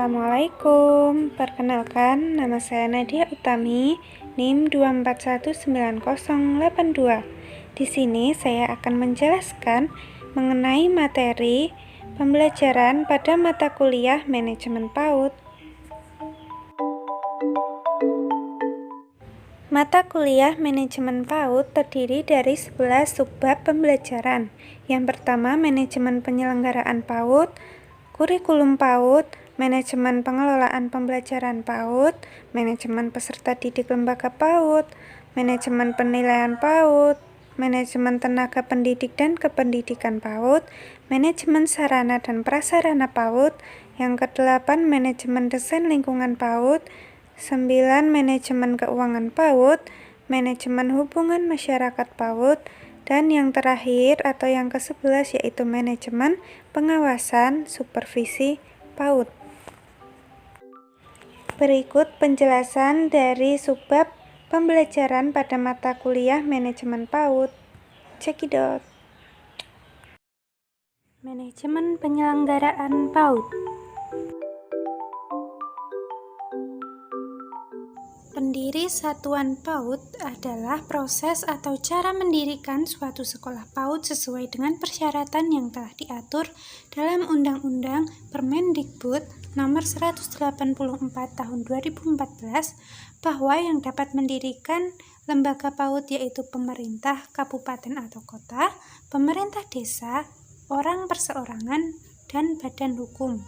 Assalamualaikum, perkenalkan nama saya Nadia Utami, NIM 2419082. Di sini saya akan menjelaskan mengenai materi pembelajaran pada mata kuliah Manajemen PAUD. Mata kuliah Manajemen PAUD terdiri dari 11 subbab pembelajaran. Yang pertama, Manajemen Penyelenggaraan PAUD, Kurikulum PAUD, Manajemen Pengelolaan Pembelajaran PAUD, Manajemen Peserta Didik Lembaga PAUD, Manajemen Penilaian PAUD, Manajemen Tenaga Pendidik dan Kependidikan PAUD, Manajemen Sarana dan Prasarana PAUD. Yang kedelapan, Manajemen Desain Lingkungan PAUD. 9. Manajemen Keuangan PAUD, Manajemen Hubungan Masyarakat PAUD, dan yang terakhir atau yang ke-11 yaitu Manajemen Pengawasan Supervisi PAUD. Berikut penjelasan dari subbab pembelajaran pada mata kuliah Manajemen PAUD. Cekidot. Manajemen Penyelenggaraan PAUD. Pendiri satuan PAUD adalah proses atau cara mendirikan suatu sekolah PAUD sesuai dengan persyaratan yang telah diatur dalam Undang-Undang Permendikbud Nomor 184 Tahun 2014 bahwa yang dapat mendirikan lembaga PAUD yaitu pemerintah kabupaten atau kota, pemerintah desa, orang perseorangan, dan badan hukum.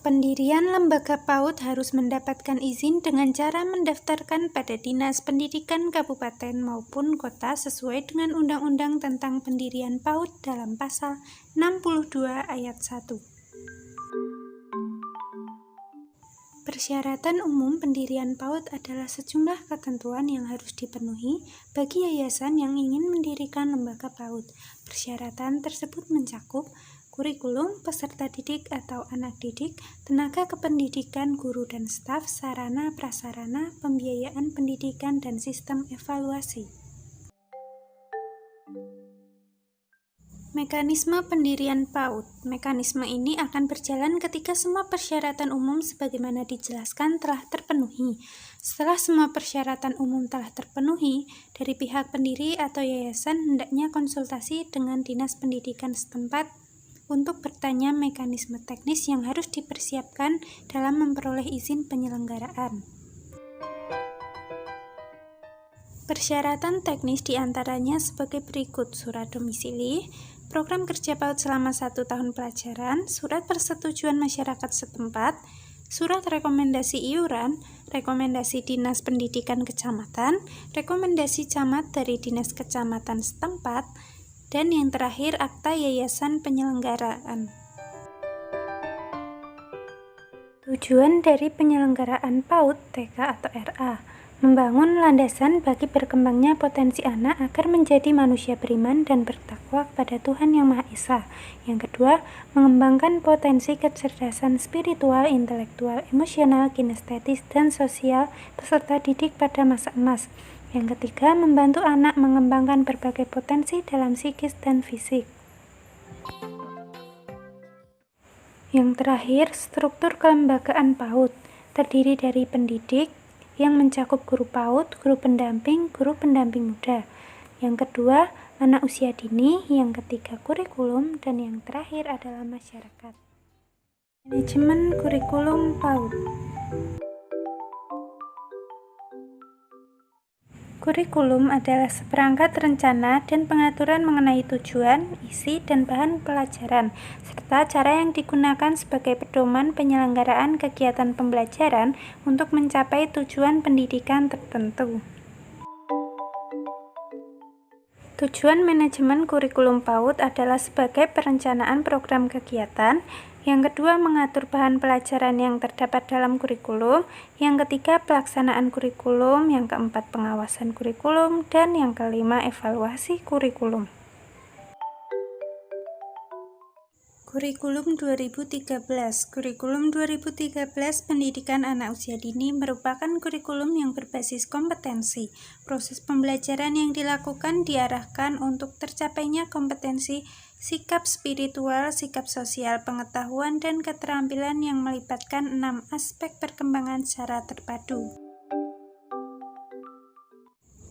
Pendirian lembaga PAUD harus mendapatkan izin dengan cara mendaftarkan pada Dinas Pendidikan Kabupaten maupun Kota sesuai dengan Undang-Undang tentang Pendirian PAUD dalam Pasal 62 Ayat 1. Persyaratan umum pendirian PAUD adalah sejumlah ketentuan yang harus dipenuhi bagi yayasan yang ingin mendirikan lembaga PAUD. Persyaratan tersebut mencakup kurikulum, peserta didik atau anak didik, tenaga kependidikan, guru dan staf, sarana, prasarana, pembiayaan pendidikan, dan sistem evaluasi. Mekanisme pendirian PAUD. Mekanisme ini akan berjalan ketika semua persyaratan umum sebagaimana dijelaskan telah terpenuhi. Setelah semua persyaratan umum telah terpenuhi, dari pihak pendiri atau yayasan hendaknya konsultasi dengan Dinas Pendidikan setempat untuk bertanya mekanisme teknis yang harus dipersiapkan dalam memperoleh izin penyelenggaraan. Persyaratan teknis diantaranya sebagai berikut: surat domisili, program kerja PAUD selama 1 tahun pelajaran, surat persetujuan masyarakat setempat, surat rekomendasi iuran, rekomendasi Dinas Pendidikan Kecamatan, rekomendasi camat dari Dinas Kecamatan setempat, dan yang terakhir akta yayasan penyelenggaraan. Tujuan dari penyelenggaraan PAUD, TK atau RA, membangun landasan bagi berkembangnya potensi anak agar menjadi manusia beriman dan bertakwa kepada Tuhan Yang Maha Esa. Yang kedua, mengembangkan potensi kecerdasan spiritual, intelektual, emosional, kinestetis, dan sosial peserta didik pada masa emas. Yang ketiga, membantu anak mengembangkan berbagai potensi dalam psikis dan fisik. Yang terakhir, struktur kelembagaan PAUD terdiri dari pendidik yang mencakup guru PAUD, guru pendamping muda. Yang kedua, anak usia dini. Yang ketiga, kurikulum. Dan yang terakhir adalah masyarakat. Manajemen kurikulum PAUD. Kurikulum adalah seperangkat rencana dan pengaturan mengenai tujuan, isi, dan bahan pelajaran, serta cara yang digunakan sebagai pedoman penyelenggaraan kegiatan pembelajaran untuk mencapai tujuan pendidikan tertentu. Tujuan manajemen kurikulum PAUD adalah sebagai perencanaan program kegiatan. Yang kedua, mengatur bahan pelajaran yang terdapat dalam kurikulum. Yang ketiga, pelaksanaan kurikulum. Yang keempat, pengawasan kurikulum. Dan yang kelima, evaluasi kurikulum. Kurikulum 2013. Kurikulum 2013 Pendidikan Anak Usia Dini merupakan kurikulum yang berbasis kompetensi. Proses pembelajaran yang dilakukan diarahkan untuk tercapainya kompetensi sikap spiritual, sikap sosial, pengetahuan, dan keterampilan yang melibatkan 6 aspek perkembangan secara terpadu.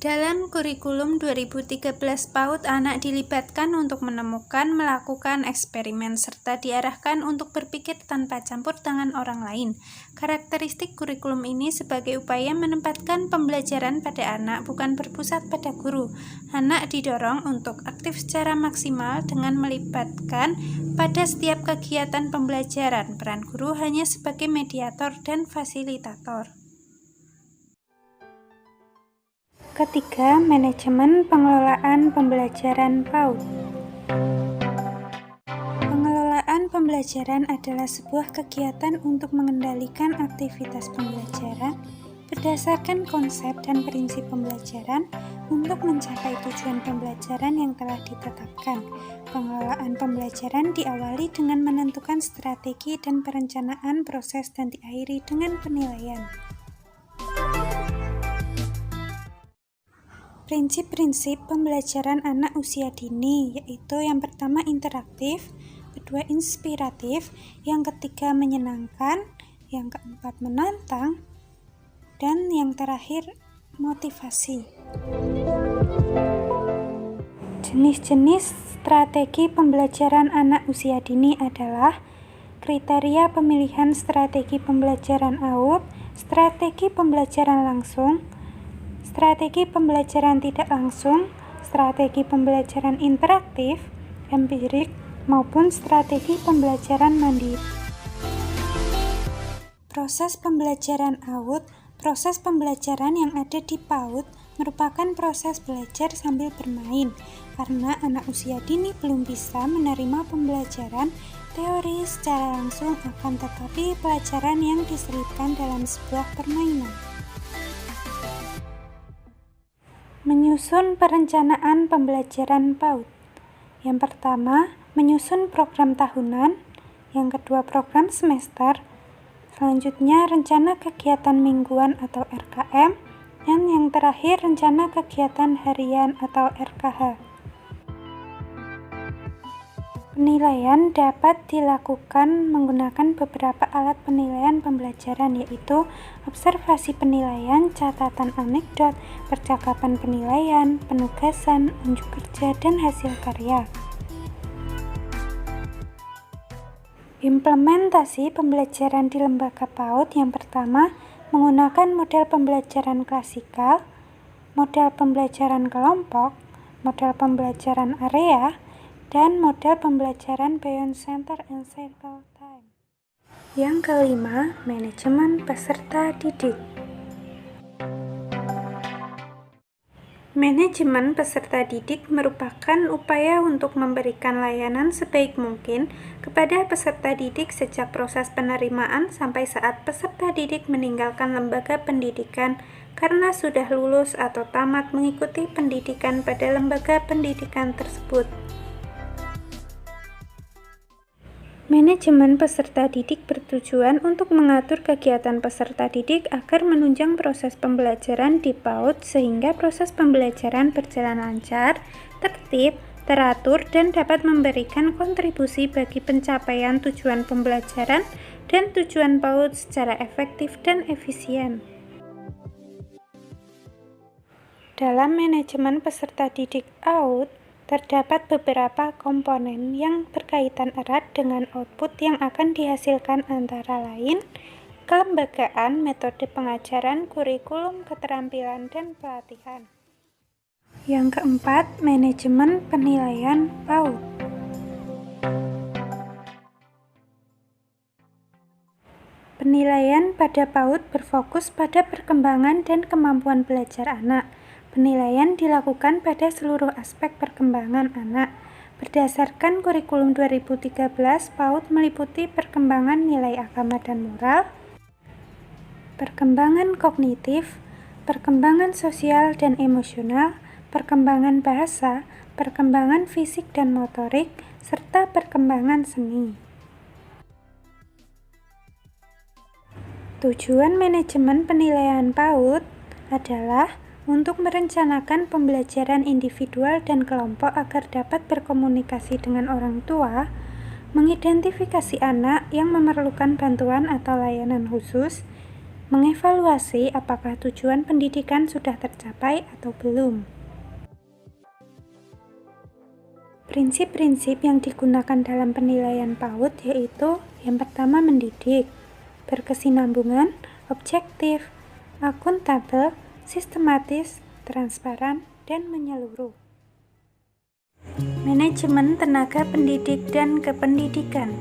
Dalam kurikulum 2013 PAUD, anak dilibatkan untuk menemukan, melakukan eksperimen, serta diarahkan untuk berpikir tanpa campur tangan orang lain. Karakteristik kurikulum ini sebagai upaya menempatkan pembelajaran pada anak, bukan berpusat pada guru. Anak didorong untuk aktif secara maksimal dengan melibatkan pada setiap kegiatan pembelajaran. Peran guru hanya sebagai mediator dan fasilitator. Ketiga, manajemen pengelolaan pembelajaran PAUD. Pengelolaan pembelajaran adalah sebuah kegiatan untuk mengendalikan aktivitas pembelajaran berdasarkan konsep dan prinsip pembelajaran untuk mencapai tujuan pembelajaran yang telah ditetapkan. Pengelolaan pembelajaran diawali dengan menentukan strategi dan perencanaan proses dan diakhiri dengan penilaian. Prinsip-prinsip pembelajaran anak usia dini yaitu yang pertama interaktif, kedua inspiratif, yang ketiga menyenangkan, yang keempat menantang, dan yang terakhir motivasi. Jenis-jenis strategi pembelajaran anak usia dini adalah kriteria pemilihan strategi pembelajaran AUD, strategi pembelajaran langsung, strategi pembelajaran tidak langsung, strategi pembelajaran interaktif, empirik, maupun strategi pembelajaran mandiri. Proses pembelajaran AUD. Proses pembelajaran yang ada di PAUD merupakan proses belajar sambil bermain, karena anak usia dini belum bisa menerima pembelajaran teori secara langsung, akan tetapi pelajaran yang diselipkan dalam sebuah permainan. Menyusun perencanaan pembelajaran PAUD. Yang pertama, menyusun program tahunan. Yang kedua, program semester. Selanjutnya, rencana kegiatan mingguan atau RKM. Dan yang terakhir, rencana kegiatan harian atau RKH. Penilaian dapat dilakukan menggunakan beberapa alat penilaian pembelajaran, yaitu observasi penilaian, catatan anekdot, percakapan penilaian, penugasan, unjuk kerja, dan hasil karya. Implementasi pembelajaran di lembaga PAUD. Yang pertama, menggunakan model pembelajaran klasikal, model pembelajaran kelompok, model pembelajaran area, dan model pembelajaran Beyond Center and Circle Time. Yang kelima, manajemen peserta didik. Manajemen peserta didik merupakan upaya untuk memberikan layanan sebaik mungkin kepada peserta didik sejak proses penerimaan sampai saat peserta didik meninggalkan lembaga pendidikan karena sudah lulus atau tamat mengikuti pendidikan pada lembaga pendidikan tersebut. Manajemen peserta didik bertujuan untuk mengatur kegiatan peserta didik agar menunjang proses pembelajaran di PAUD sehingga proses pembelajaran berjalan lancar, tertib, teratur, dan dapat memberikan kontribusi bagi pencapaian tujuan pembelajaran dan tujuan PAUD secara efektif dan efisien. Dalam manajemen peserta didik AUD, terdapat beberapa komponen yang berkaitan erat dengan output yang akan dihasilkan, antara lain kelembagaan, metode pengajaran, kurikulum, keterampilan, dan pelatihan. Yang keempat, manajemen penilaian PAUD. Penilaian pada PAUD berfokus pada perkembangan dan kemampuan belajar anak. Penilaian dilakukan pada seluruh aspek perkembangan anak. Berdasarkan kurikulum 2013, PAUD meliputi perkembangan nilai agama dan moral, perkembangan kognitif, perkembangan sosial dan emosional, perkembangan bahasa, perkembangan fisik dan motorik, serta perkembangan seni. Tujuan manajemen penilaian PAUD adalah untuk merencanakan pembelajaran individual dan kelompok agar dapat berkomunikasi dengan orang tua, mengidentifikasi anak yang memerlukan bantuan atau layanan khusus, mengevaluasi apakah tujuan pendidikan sudah tercapai atau belum. Prinsip-prinsip yang digunakan dalam penilaian PAUD yaitu yang pertama mendidik, berkesinambungan, objektif, akuntabel, sistematis, transparan, dan menyeluruh. Manajemen tenaga pendidik dan kependidikan.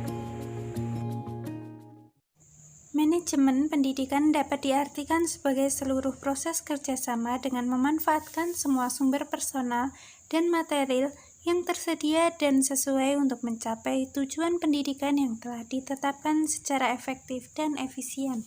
Manajemen pendidikan dapat diartikan sebagai seluruh proses kerjasama dengan memanfaatkan semua sumber personal dan material yang tersedia dan sesuai untuk mencapai tujuan pendidikan yang telah ditetapkan secara efektif dan efisien.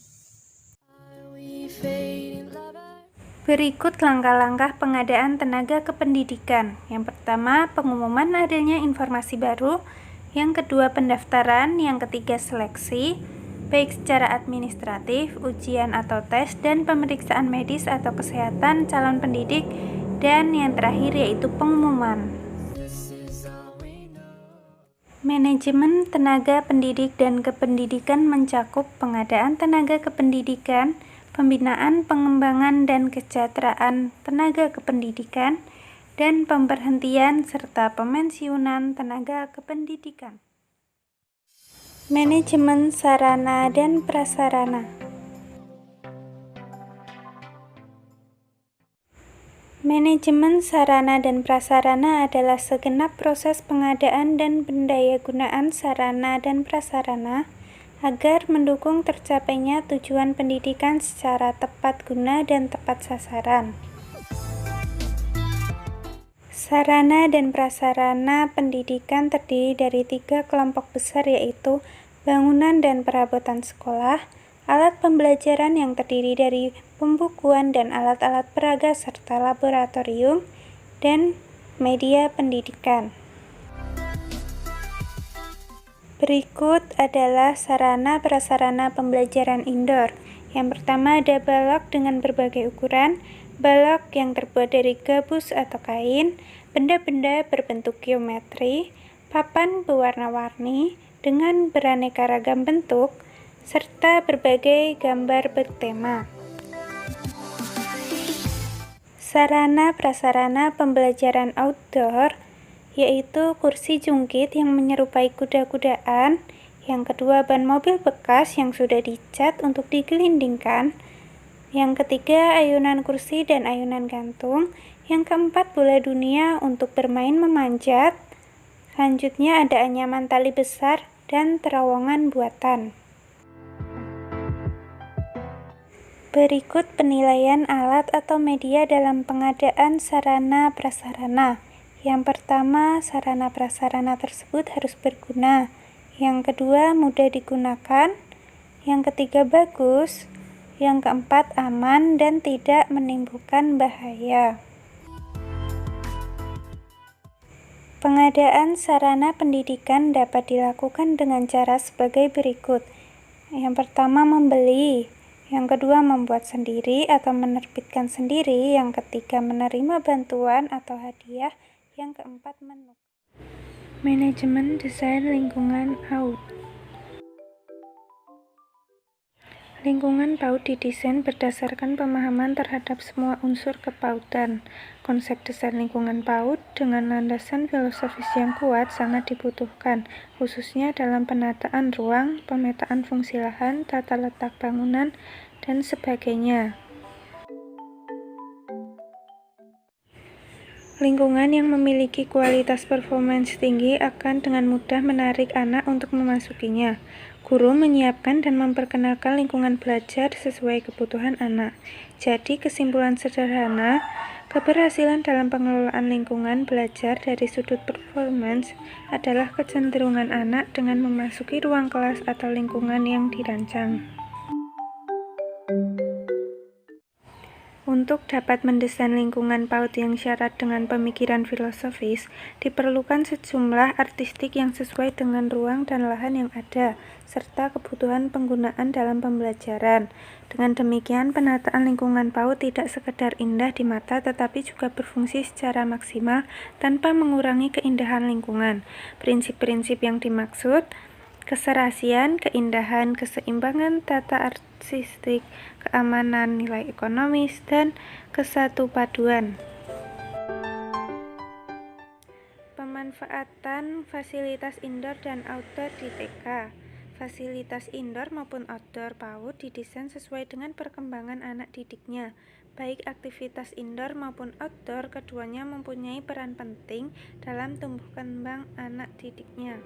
Berikut langkah-langkah pengadaan tenaga kependidikan. Yang pertama, pengumuman adanya informasi baru. Yang kedua, pendaftaran. Yang ketiga, seleksi, baik secara administratif, ujian atau tes, dan pemeriksaan medis atau kesehatan calon pendidik. Dan yang terakhir yaitu pengumuman. Manajemen tenaga pendidik dan kependidikan mencakup pengadaan tenaga kependidikan, pembinaan, pengembangan, dan kesejahteraan tenaga kependidikan, dan pemberhentian serta pemensiunan tenaga kependidikan. Manajemen sarana dan prasarana. Manajemen sarana dan prasarana adalah segenap proses pengadaan dan pendayagunaan sarana dan prasarana agar mendukung tercapainya tujuan pendidikan secara tepat guna dan tepat sasaran. Sarana dan prasarana pendidikan terdiri dari 3 kelompok besar yaitu bangunan dan perabotan sekolah, alat pembelajaran yang terdiri dari pembukuan dan alat-alat peraga serta laboratorium, dan media pendidikan. Berikut adalah sarana prasarana pembelajaran indoor. Yang pertama ada balok dengan berbagai ukuran, balok yang terbuat dari gabus atau kain, benda-benda berbentuk geometri, papan berwarna-warni dengan beraneka ragam bentuk, serta berbagai gambar bertema. Sarana prasarana pembelajaran outdoor yaitu kursi jungkit yang menyerupai kuda-kudaan, yang kedua ban mobil bekas yang sudah dicat untuk digelindingkan, yang ketiga ayunan kursi dan ayunan gantung, yang keempat bola dunia untuk bermain memanjat, selanjutnya ada anyaman tali besar dan terowongan buatan. Berikut penilaian alat atau media dalam pengadaan sarana prasarana. Yang pertama, sarana prasarana tersebut harus berguna. Yang kedua, mudah digunakan. Yang ketiga, bagus. Yang keempat, aman dan tidak menimbulkan bahaya. Pengadaan sarana pendidikan dapat dilakukan dengan cara sebagai berikut. Yang pertama, membeli. Yang kedua, membuat sendiri atau menerbitkan sendiri. Yang ketiga, menerima bantuan atau hadiah. Yang keempat, menukar. Manajemen desain lingkungan PAUD. Lingkungan PAUD didesain berdasarkan pemahaman terhadap semua unsur kepaudan. Konsep desain lingkungan PAUD dengan landasan filosofis yang kuat sangat dibutuhkan, khususnya dalam penataan ruang, pemetaan fungsi lahan, tata letak bangunan, dan sebagainya. Lingkungan yang memiliki kualitas performance tinggi akan dengan mudah menarik anak untuk memasukinya. Guru menyiapkan dan memperkenalkan lingkungan belajar sesuai kebutuhan anak. Jadi, kesimpulan sederhana, keberhasilan dalam pengelolaan lingkungan belajar dari sudut performance adalah kecenderungan anak dengan memasuki ruang kelas atau lingkungan yang dirancang. Untuk dapat mendesain lingkungan PAUD yang syarat dengan pemikiran filosofis, diperlukan sejumlah artistik yang sesuai dengan ruang dan lahan yang ada, serta kebutuhan penggunaan dalam pembelajaran. Dengan demikian, penataan lingkungan PAUD tidak sekedar indah di mata, tetapi juga berfungsi secara maksimal tanpa mengurangi keindahan lingkungan. Prinsip-prinsip yang dimaksud: keserasian, keindahan, keseimbangan tata artistik, keamanan, nilai ekonomis, dan kesatupaduan. Pemanfaatan fasilitas indoor dan outdoor di TK. Fasilitas indoor maupun outdoor PAUD didesain sesuai dengan perkembangan anak didiknya. Baik aktivitas indoor maupun outdoor, keduanya mempunyai peran penting dalam tumbuh kembang anak didiknya.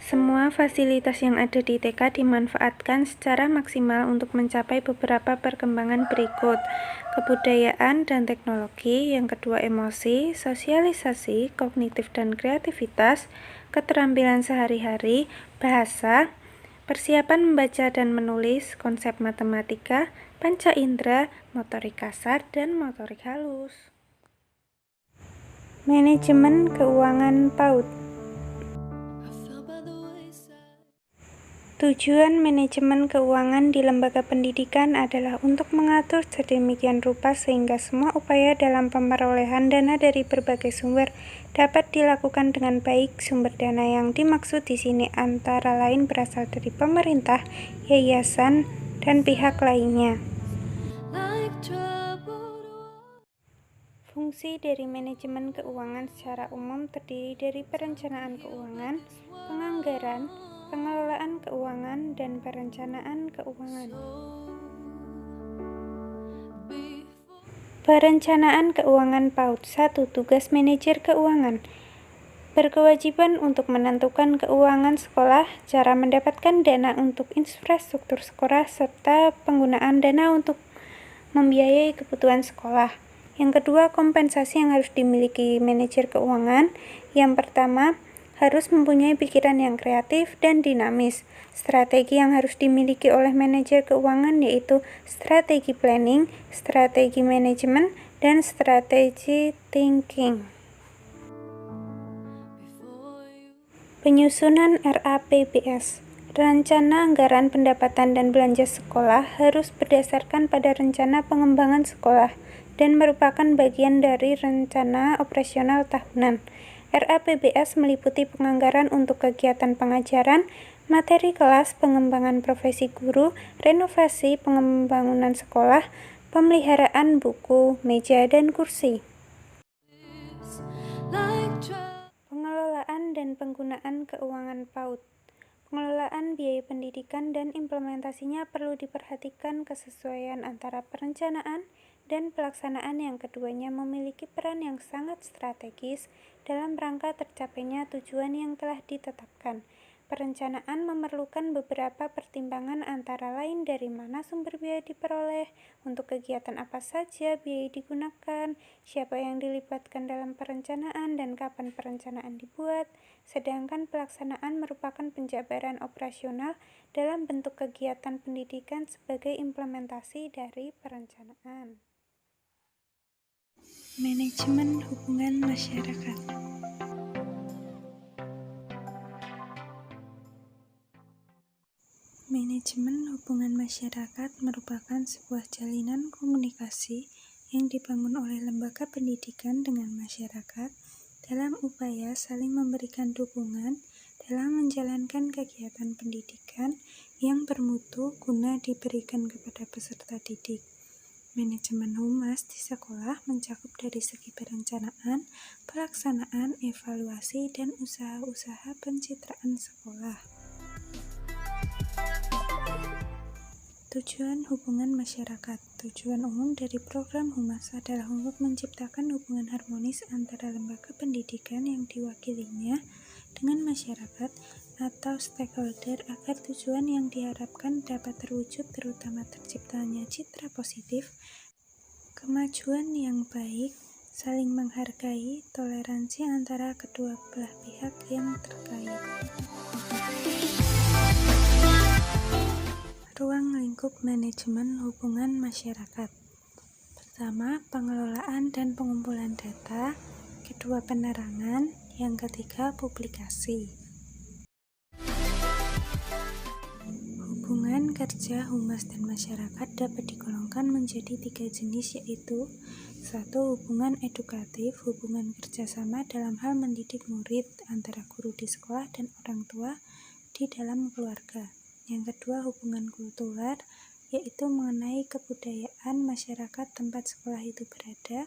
Semua fasilitas yang ada di TK dimanfaatkan secara maksimal untuk mencapai beberapa perkembangan berikut: kebudayaan dan teknologi, yang kedua emosi, sosialisasi, kognitif dan kreativitas, keterampilan sehari-hari, bahasa, persiapan membaca dan menulis, konsep matematika, panca indera, motorik kasar, dan motorik halus. Manajemen keuangan PAUD. Tujuan manajemen keuangan di lembaga pendidikan adalah untuk mengatur sedemikian rupa sehingga semua upaya dalam pemerolehan dana dari berbagai sumber dapat dilakukan dengan baik. Sumber dana yang dimaksud di sini antara lain berasal dari pemerintah, yayasan, dan pihak lainnya. Fungsi dari manajemen keuangan secara umum terdiri dari perencanaan keuangan, penganggaran, pengelolaan keuangan, dan perencanaan keuangan. Perencanaan keuangan PAUD. 1. Tugas manajer keuangan: berkewajiban untuk menentukan keuangan sekolah, cara mendapatkan dana untuk infrastruktur sekolah, serta penggunaan dana untuk membiayai kebutuhan sekolah. Yang kedua, kompensasi yang harus dimiliki manajer keuangan. Yang pertama, harus mempunyai pikiran yang kreatif dan dinamis. Strategi yang harus dimiliki oleh manajer keuangan yaitu strategi planning, strategi manajemen, dan strategi thinking. Penyusunan RAPBS. Rencana anggaran pendapatan dan belanja sekolah harus berdasarkan pada rencana pengembangan sekolah dan merupakan bagian dari rencana operasional tahunan. RAPBS meliputi penganggaran untuk kegiatan pengajaran, materi kelas, pengembangan profesi guru, renovasi pembangunan sekolah, pemeliharaan buku, meja, dan kursi. Pengelolaan dan penggunaan keuangan PAUD. Pengelolaan biaya pendidikan dan implementasinya perlu diperhatikan kesesuaian antara perencanaan dan pelaksanaan yang keduanya memiliki peran yang sangat strategis dalam rangka tercapainya tujuan yang telah ditetapkan. Perencanaan memerlukan beberapa pertimbangan antara lain dari mana sumber biaya diperoleh, untuk kegiatan apa saja biaya digunakan, siapa yang dilibatkan dalam perencanaan, dan kapan perencanaan dibuat. Sedangkan pelaksanaan merupakan penjabaran operasional dalam bentuk kegiatan pendidikan sebagai implementasi dari perencanaan. Manajemen hubungan masyarakat. Manajemen hubungan masyarakat merupakan sebuah jalinan komunikasi yang dibangun oleh lembaga pendidikan dengan masyarakat dalam upaya saling memberikan dukungan dalam menjalankan kegiatan pendidikan yang bermutu guna diberikan kepada peserta didik. Manajemen humas di sekolah mencakup dari segi perencanaan, pelaksanaan, evaluasi, dan usaha-usaha pencitraan sekolah. Tujuan hubungan masyarakat. Tujuan umum dari program humas adalah untuk menciptakan hubungan harmonis antara lembaga pendidikan yang diwakilinya dengan masyarakat atau stakeholder agar tujuan yang diharapkan dapat terwujud, terutama terciptanya citra positif, kemajuan yang baik, saling menghargai, toleransi antara kedua belah pihak yang terkait. Ruang lingkup lingkup manajemen hubungan masyarakat. Pertama, pengelolaan dan pengumpulan data. Kedua, penerangan. Yang ketiga, publikasi. Hubungan kerja humas dan masyarakat dapat digolongkan menjadi 3 jenis, yaitu 1. Hubungan edukatif, hubungan kerjasama dalam hal mendidik murid antara guru di sekolah dan orang tua di dalam keluarga. Yang kedua, hubungan kultural, yaitu mengenai kebudayaan masyarakat tempat sekolah itu berada.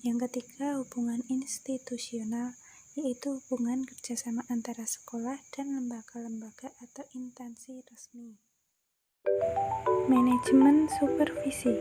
Yang ketiga, hubungan institusional, yaitu hubungan kerjasama antara sekolah dan lembaga-lembaga atau instansi resmi. Manajemen supervisi.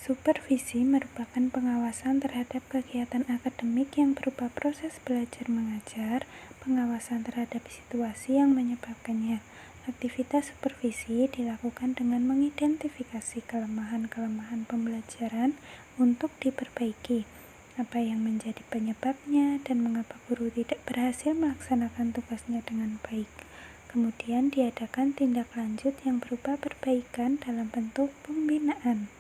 Supervisi merupakan pengawasan terhadap kegiatan akademik yang berupa proses belajar mengajar, pengawasan terhadap situasi yang menyebabkannya. Aktivitas supervisi dilakukan dengan mengidentifikasi kelemahan-kelemahan pembelajaran untuk diperbaiki, apa yang menjadi penyebabnya, dan mengapa guru tidak berhasil melaksanakan tugasnya dengan baik. Kemudian diadakan tindak lanjut yang berupa perbaikan dalam bentuk pembinaan.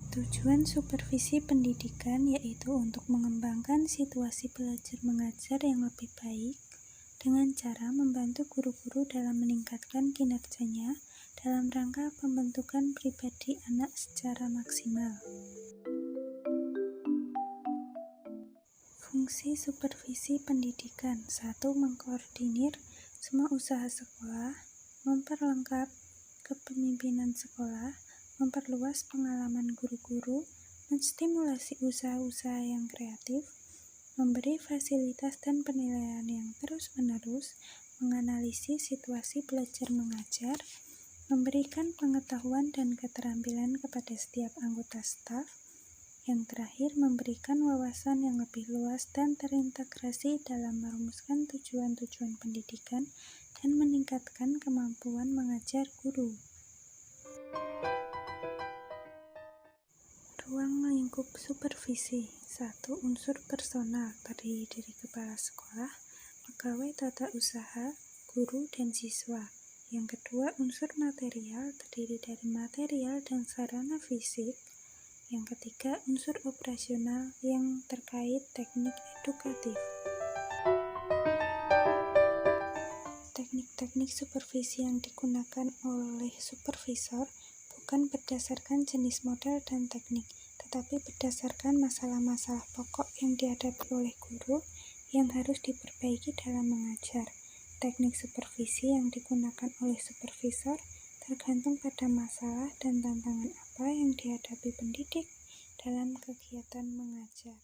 Tujuan supervisi pendidikan yaitu untuk mengembangkan situasi belajar mengajar yang lebih baik dengan cara membantu guru-guru dalam meningkatkan kinerjanya dalam rangka pembentukan pribadi anak secara maksimal. Fungsi supervisi pendidikan. 1. Mengkoordinir semua usaha sekolah, memperlengkap kepemimpinan sekolah, memperluas pengalaman guru-guru, menstimulasi usaha-usaha yang kreatif, memberi fasilitas dan penilaian yang terus-menerus, menganalisis situasi belajar mengajar, memberikan pengetahuan dan keterampilan kepada setiap anggota staf, yang terakhir memberikan wawasan yang lebih luas dan terintegrasi dalam merumuskan tujuan-tujuan pendidikan dan meningkatkan kemampuan mengajar guru. Ruang lingkup supervisi. 1. Unsur personal terdiri dari kepala sekolah, pegawai tata usaha, guru, dan siswa. Yang kedua, unsur material terdiri dari material dan sarana fisik. Yang ketiga, unsur operasional yang terkait teknik edukatif. Teknik-teknik supervisi yang digunakan oleh supervisor bukan berdasarkan jenis model dan teknik, tetapi berdasarkan masalah-masalah pokok yang dihadapi oleh guru yang harus diperbaiki dalam mengajar. Teknik supervisi yang digunakan oleh supervisor tergantung pada masalah dan tantangan apa yang dihadapi pendidik dalam kegiatan mengajar.